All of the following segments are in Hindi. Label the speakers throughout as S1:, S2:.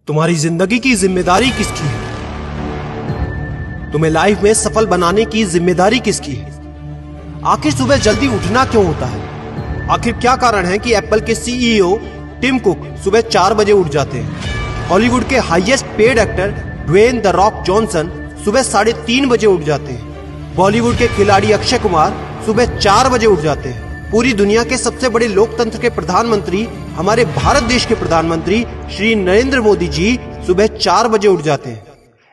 S1: तुम्हारी जिंदगी की जिम्मेदारी किसकी है? तुम्हें लाइफ में सफल बनाने की जिम्मेदारी किसकी है? आखिर सुबह जल्दी उठना क्यों होता है? आखिर क्या कारण है कि एप्पल के सीईओ टिम कुक सुबह 4 बजे उठ जाते हैं? हॉलीवुड के highest paid actor Dwayne the Rock Johnson सुबह 3:30 बजे उठ जाते हैं। बॉलीवुड के खिलाड़ी अक्षय कुमार सुबह 4 बजे उठ जाते हैं। पूरी दुनिया के सबसे बड़े लोकतंत्र के प्रधानमंत्री, हमारे भारत देश के प्रधानमंत्री श्री नरेंद्र मोदी जी सुबह 4 बजे उठ जाते हैं।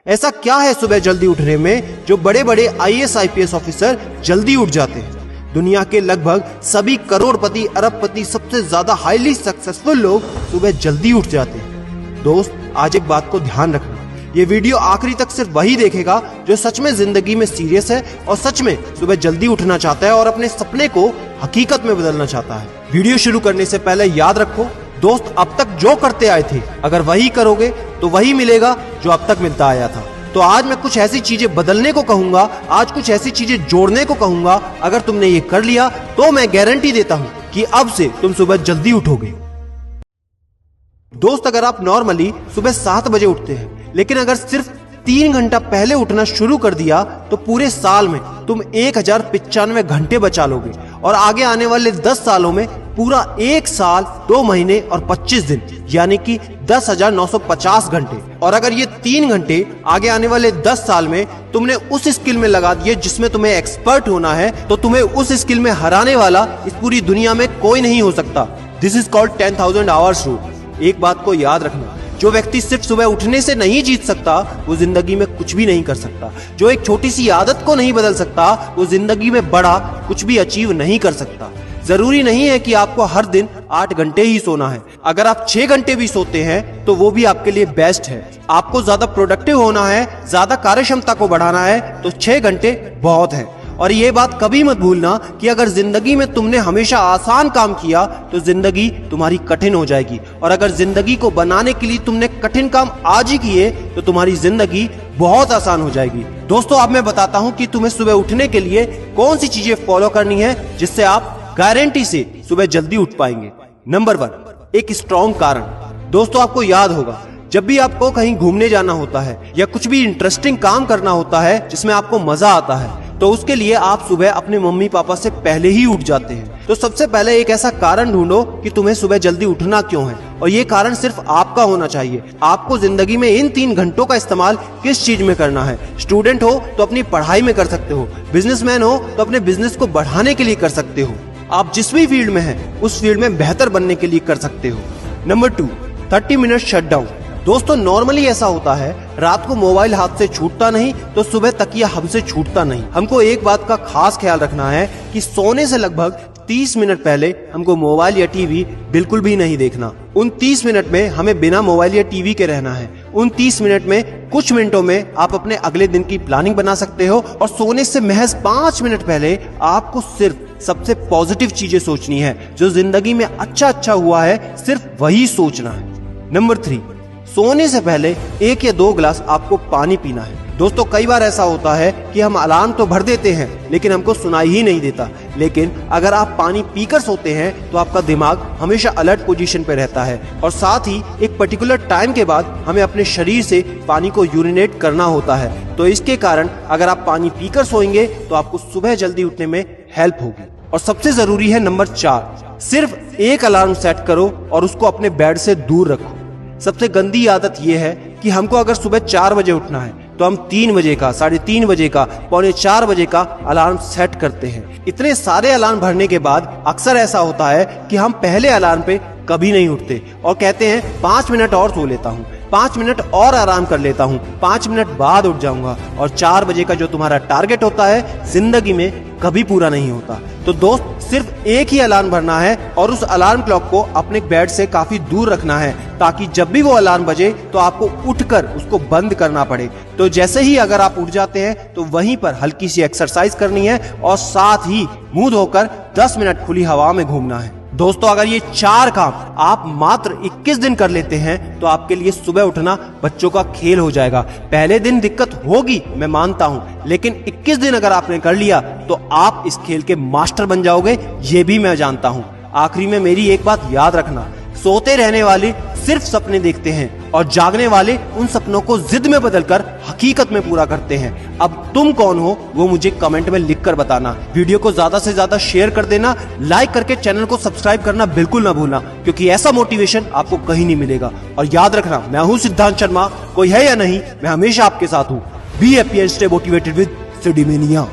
S1: ऐसा क्या है सुबह जल्दी उठने में जो बड़े बड़े आईएएस आईपीएस ऑफिसर जल्दी उठ जाते हैं? दुनिया के लगभग सभी करोड़पति, अरबपति, सबसे ज्यादा हाईली सक्सेसफुल लोग सुबह जल्दी उठ जाते हैं। दोस्त, आज एक बात को ध्यान रखना, ये वीडियो आखिरी तक सिर्फ वही देखेगा जो सच में जिंदगी में सीरियस है और सच में सुबह जल्दी उठना चाहता है और अपने सपने को हकीकत में बदलना चाहता है। वीडियो शुरू करने से पहले याद रखो दोस्त, अब तक जो करते आए थे अगर वही करोगे तो वही मिलेगा जो अब तक मिलता आया था। तो आज मैं कुछ ऐसी चीजें बदलने को कहूंगा, आज कुछ ऐसी चीजें जोड़ने को कहूंगा। अगर तुमने ये कर लिया तो मैं गारंटी देता हूं कि अब से तुम सुबह जल्दी उठोगे। दोस्त, अगर आप नॉर्मली सुबह 7 बजे उठते हैं लेकिन अगर सिर्फ 3 घंटा पहले उठना शुरू कर दिया तो पूरे साल में तुम 1095 घंटे बचा लोगे और आगे आने वाले 10 सालों में पूरा 1 साल 2 महीने और 25 दिन यानी कि 10,950 घंटे। और अगर ये 3 घंटे आगे आने वाले 10 साल में तुमने उस स्किल में लगा दिए जिसमें तुम्हें एक्सपर्ट होना है तो तुम्हें उस स्किल में हराने वाला इस पूरी दुनिया में कोई नहीं हो सकता। This is called 10,000 hours rule. एक बात को याद रखना, जो व्यक्ति सिर्फ सुबह उठने से नहीं जीत सकता वो जिंदगी में कुछ भी नहीं कर सकता। जो एक छोटी सी आदत को नहीं बदल सकता वो जिंदगी में बड़ा कुछ भी अचीव नहीं कर सकता। जरूरी नहीं है कि आपको हर दिन 8 घंटे ही सोना है। अगर आप 6 घंटे भी सोते हैं तो वो भी आपके लिए बेस्ट है। आपको ज्यादा प्रोडक्टिव होना है, ज्यादा कार्य क्षमता को बढ़ाना है तो 6 घंटे बहुत है। और ये बात कभी मत भूलना कि अगर जिंदगी में तुमने हमेशा आसान काम किया तो जिंदगी तुम्हारी कठिन हो जाएगी, और अगर जिंदगी को बनाने के लिए तुमने कठिन काम आज ही किए तो तुम्हारी जिंदगी बहुत आसान हो जाएगी। दोस्तों, अब मैं बताता हूं कि तुम्हें सुबह उठने के लिए कौन सी चीजें फॉलो करनी है जिससे आप गारंटी से सुबह जल्दी उठ पाएंगे। नंबर 1, एक स्ट्रॉन्ग कारण। दोस्तों, आपको याद होगा जब भी आपको कहीं घूमने जाना होता है या कुछ भी इंटरेस्टिंग काम करना होता है जिसमें आपको मजा आता है तो उसके लिए आप सुबह अपने मम्मी पापा से पहले ही उठ जाते हैं। तो सबसे पहले एक ऐसा कारण ढूंढो कि तुम्हें सुबह जल्दी उठना क्यों है, और ये कारण सिर्फ आपका होना चाहिए। आपको जिंदगी में इन 3 घंटों का इस्तेमाल किस चीज में करना है? स्टूडेंट हो तो अपनी पढ़ाई में कर सकते हो, बिजनेसमैन हो तो अपने बिजनेस को बढ़ाने के लिए कर सकते हो, आप जिस भी फील्ड में हैं उस फील्ड में बेहतर बनने के लिए कर सकते हो। Number 2, 30 minute shutdown. दोस्तों, नॉर्मली ऐसा होता है रात को मोबाइल हाथ से छूटता नहीं तो सुबह तकिया हमसे छूटता नहीं। हमको एक बात का खास ख्याल रखना है कि सोने से लगभग 30 मिनट पहले हमको मोबाइल या टीवी बिल्कुल भी नहीं देखना। उन 30 मिनट में हमें बिना मोबाइल या टीवी के रहना है। उन 30 मिनट में कुछ मिनटों में आप अपने अगले दिन की प्लानिंग बना सकते हो, और सोने से महज 5 मिनट पहले आपको सिर्फ सबसे पॉजिटिव चीजें सोचनी है। जो जिंदगी में अच्छा हुआ है सिर्फ वही सोचना है। नंबर 3, सोने से पहले 1 या 2 गिलास आपको पानी पीना है। दोस्तों, कई बार ऐसा होता है कि हम अलार्म तो भर देते हैं लेकिन हमको सुनाई ही नहीं देता। लेकिन अगर आप पानी पीकर सोते हैं तो आपका दिमाग हमेशा अलर्ट पोजीशन पे रहता है, और साथ ही एक पर्टिकुलर टाइम के बाद हमें अपने शरीर से पानी को यूरिनेट करना होता है। तो इसके कारण अगर आप पानी पीकर सोएंगे तो आपको सुबह जल्दी उठने में हेल्प होगी। और सबसे जरूरी है नंबर 4, सिर्फ एक अलार्म सेट करो और उसको अपने बेड से दूर रखो। सबसे गंदी आदत यह है कि हमको अगर सुबह 4 बजे उठना है तो हम 3 बजे का, 3:30 बजे का, 3:45 बजे का अलार्म सेट करते हैं। इतने सारे अलार्म भरने के बाद अक्सर ऐसा होता है कि हम पहले अलार्म पे कभी नहीं उठते और कहते हैं 5 मिनट और सो लेता हूँ, 5 मिनट और आराम कर लेता हूँ, 5 मिनट बाद उठ जाऊंगा, और 4 बजे का जो तुम्हारा टारगेट होता है जिंदगी में कभी पूरा नहीं होता। तो दोस्त, सिर्फ एक ही अलार्म भरना है और उस अलार्म क्लॉक को अपने बेड से काफी दूर रखना है ताकि जब भी वो अलार्म बजे तो आपको उठकर उसको बंद करना पड़े। तो जैसे ही अगर आप उठ जाते हैं तो वहीं पर हल्की सी एक्सरसाइज करनी है और साथ ही मुंह धोकर 10 मिनट खुली हवा में घूमना है। दोस्तों, अगर ये 4 काम आप मात्र 21 दिन कर लेते हैं तो आपके लिए सुबह उठना बच्चों का खेल हो जाएगा। पहले दिन दिक्कत होगी, मैं मानता हूं, लेकिन 21 दिन अगर आपने कर लिया तो आप इस खेल के मास्टर बन जाओगे, ये भी मैं जानता हूं। आखिरी में मेरी एक बात याद रखना, सोते रहने वाले सिर्फ सपने देखते हैं और जागने वाले उन सपनों को जिद में बदलकर हकीकत में पूरा करते हैं। अब तुम कौन हो वो मुझे कमेंट में लिखकर बताना। वीडियो को ज्यादा से ज्यादा शेयर कर देना, लाइक करके चैनल को सब्सक्राइब करना बिल्कुल ना भूलना, क्योंकि ऐसा मोटिवेशन आपको कहीं नहीं मिलेगा। और याद रखना, मैं हूं सिद्धांत शर्मा, कोई है या नहीं, मैं हमेशा आपके साथ हूं। Be happy and stay motivated with सिडीमेनिया।